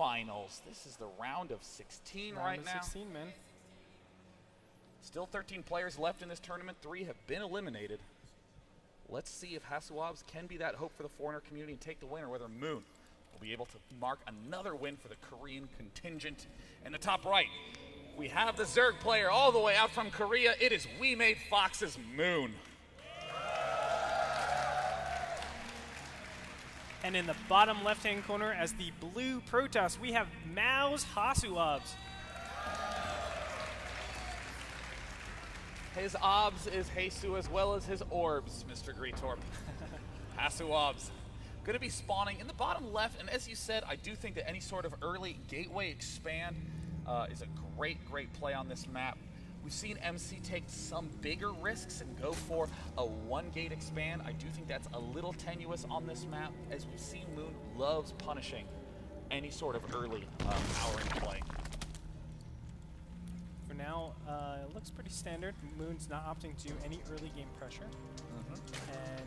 quarterfinals. This is the round of 16 right now. 16, man. Still 13 players left in this tournament. 3 have been eliminated. Let's see if HasuObs can be that hope for the foreigner community and take the win, or whether Moon will be able to mark another win for the Korean contingent. In the top right, we have the Zerg player all the way out from Korea. It is WeMadeMoon. And in the bottom left-hand corner, as the blue Protoss, we have mouzHasuObs. His obs is Hasu as well as his orbs, Mr. Greetorp. HasuObs going to be spawning in the bottom left, and as you said, I do think that any sort of early gateway expand is a great play on this map. We've seen MC take some bigger risks and go for a 1-gate expand. I do think that's a little tenuous on this map, as we've seen Moon loves punishing any sort of early powering play. For now, it looks pretty standard. Moon's not opting to do any early game pressure. And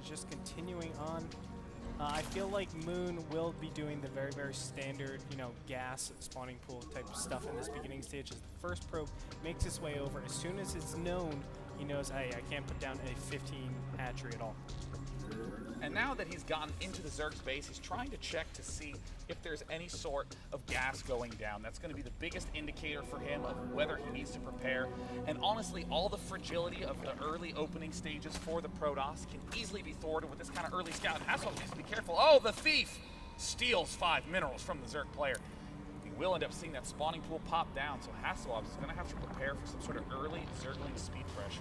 he's just continuing on. I feel like Moon will be doing the very standard, you know, gas spawning pool type of stuff in this beginning stage. As the first probe makes its way over, as soon as it's known, he knows, hey, I can't put down a 15 hatchery at all. And now that he's gotten into the Zerg space, he's trying to check to see if there's any sort of gas going down. That's going to be the biggest indicator for him of whether he needs to prepare. And honestly, all the fragility of the early opening stages for the Protoss can easily be thwarted with this kind of early scout. HasuObs needs to be careful. Oh, the Thief steals 5 minerals from the Zerg player. He will end up seeing that spawning pool pop down, so HasuObs is going to have to prepare for some sort of early Zergling speed pressure.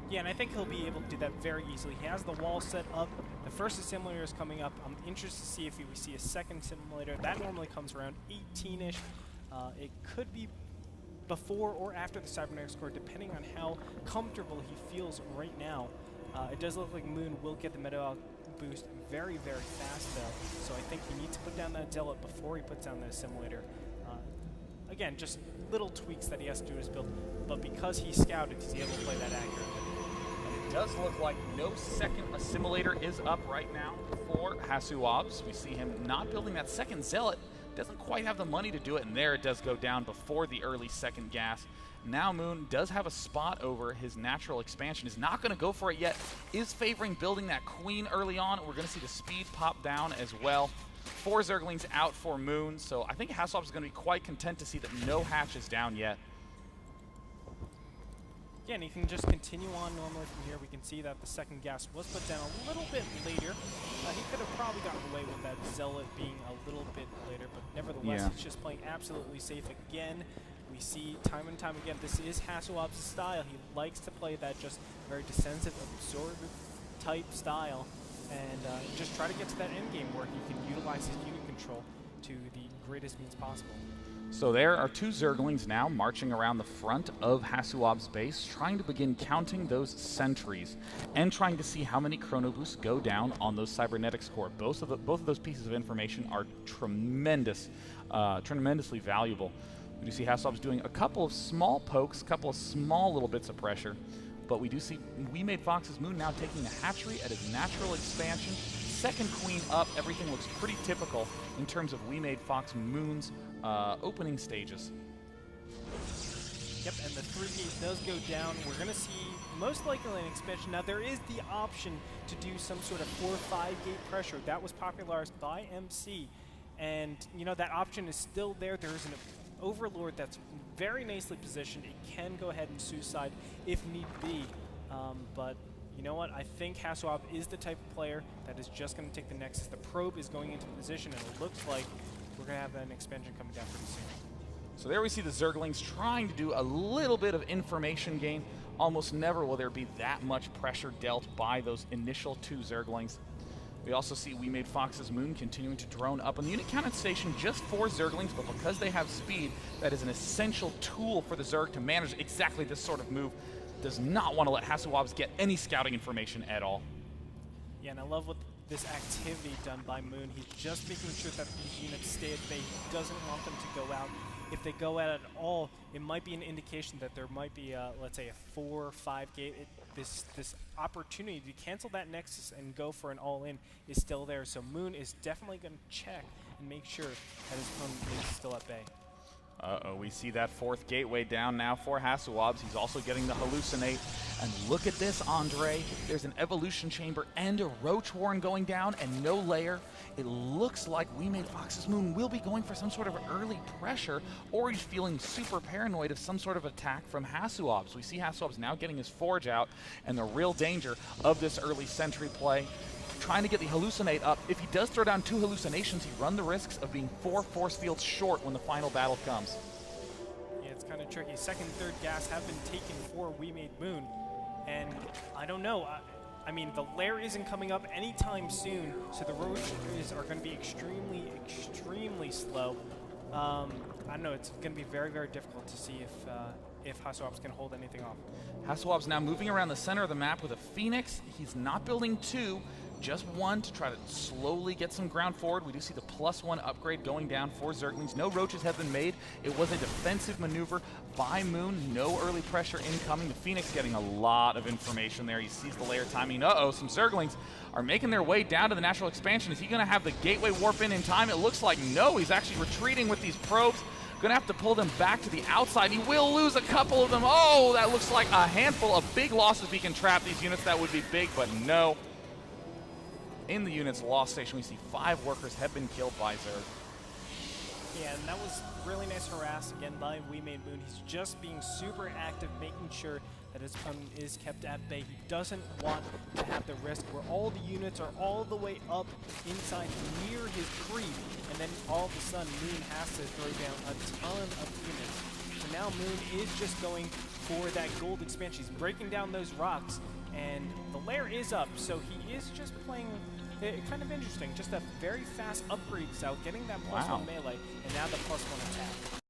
Yeah, and I think he'll be able to do that very easily. He has the wall set up. The first assimilator is coming up. I'm interested to see if we see a second assimilator. That normally comes around 18-ish. It could be before or after the cybernetics core, depending on how comfortable he feels right now. It does look like Moon will get the meta boost very fast, though. So I think he needs to put down that Zealot before he puts down the assimilator. Again, just little tweaks that he has to do in his build. But because he's scouted, he's able to play that accurately. It does look like no second assimilator is up right now for HasuObs. We see him not building that second Zealot. Doesn't quite have the money to do it, and there it does go down before the early second gas. Now Moon does have a spot over his natural expansion. Is not going to go for it yet. Is favoring building that Queen early on. We're going to see the speed pop down as well. 4 Zerglings out for Moon, so I think HasuObs is going to be quite content to see that no hatch is down yet. Yeah, and he can just continue on normally from here. We can see that the second gas was put down a little bit later. He could have probably gotten away with that Zealot being a little bit later, but nevertheless, he's just playing absolutely safe again. We see time and time again, this is HasuObs' style. He likes to play that just very defensive, absorptive type style, and just try to get to that end game where he can utilize his unit control to the greatest means possible. So there are 2 Zerglings now marching around the front of HasuObs' base, trying to begin counting those sentries and trying to see how many chrono boosts go down on those cybernetics core. Both of those pieces of information are tremendously valuable. We do see HasuObs doing a couple of small pokes, a couple of small little bits of pressure, but we do see WeMadeMoon now taking the hatchery at his natural expansion. Second Queen up, everything looks pretty typical in terms of WeMadeMoon's opening stages. Yep, and the 3-gate does go down. We're going to see most likely an expansion. Now, there is the option to do some sort of 4 or 5-gate pressure. That was popularized by MC. And, you know, that option is still there. There is an Overlord that's very nicely positioned. It can go ahead and suicide if need be. But you know what? I think HasuObs is the type of player that is just going to take the Nexus. The probe is going into position, and it looks like we're going to have an expansion coming down pretty soon. So there we see the Zerglings trying to do a little bit of information gain. Almost never will there be that much pressure dealt by those initial 2 Zerglings. We also see WeMadeMoon continuing to drone up on the unit count station, just 4 Zerglings, but because they have speed, that is an essential tool for the Zerg to manage exactly this sort of move. Does not want to let HasuObs get any scouting information at all. Yeah, and I love what this activity done by Moon. He's just making sure that these units stay at bay. He doesn't want them to go out. if they go at it at all, it might be an indication that there might be, let's say, a 4 or 5 game. This opportunity to cancel that Nexus and go for an all-in is still there. So Moon is definitely going to check and make sure that his opponent is still at bay. Uh-oh, we see that 4th gateway down now for HasuObs. He's also getting the hallucinate. And look at this, Andre. There's an evolution chamber and a roach warren going down and no layer. It looks like WeMadeMoon will be going for some sort of early pressure, or he's feeling super paranoid of some sort of attack from HasuObs. We see HasuObs now getting his forge out, and the real danger of this early sentry play, trying to get the hallucinate up. If he does throw down 2 hallucinations, he runs the risks of being 4 force fields short when the final battle comes. Yeah, it's kind of tricky. 2nd, 3rd gas have been taken for WeMadeMoon, and I don't know. I mean, the lair isn't coming up anytime soon, so the roaches are going to be extremely, extremely slow. I don't know. It's going to be very, very difficult to see if HasuObs can hold anything off. HasuObs now moving around the center of the map with a Phoenix. He's not building 2, just 1 to try to slowly get some ground forward. We do see the +1 upgrade going down for Zerglings. No roaches have been made. It was a defensive maneuver by Moon. No early pressure incoming. The Phoenix getting a lot of information there. He sees the layer timing. Uh-oh, some Zerglings are making their way down to the natural expansion. Is he going to have the gateway warp in time? It looks like no. He's actually retreating with these probes. Gonna have to pull them back to the outside. He will lose a couple of them. Oh, that looks like a handful of big losses. If he can trap these units, that would be big, but no. In the unit's loss station, we see 5 workers have been killed by Zerg. Yeah, and that was really nice harass again by WeMadeMoon. He's just being super active, making sure that his opponent is kept at bay. He doesn't want to have the risk where all the units are all the way up inside near his creep, and then all of a sudden Moon has to throw down a ton of units. So now Moon is just going for that gold expansion. He's breaking down those rocks, and the lair is up, so he is just playing kind of interesting. Just a very fast upgrade out, getting that +1 melee, and now the +1 attack.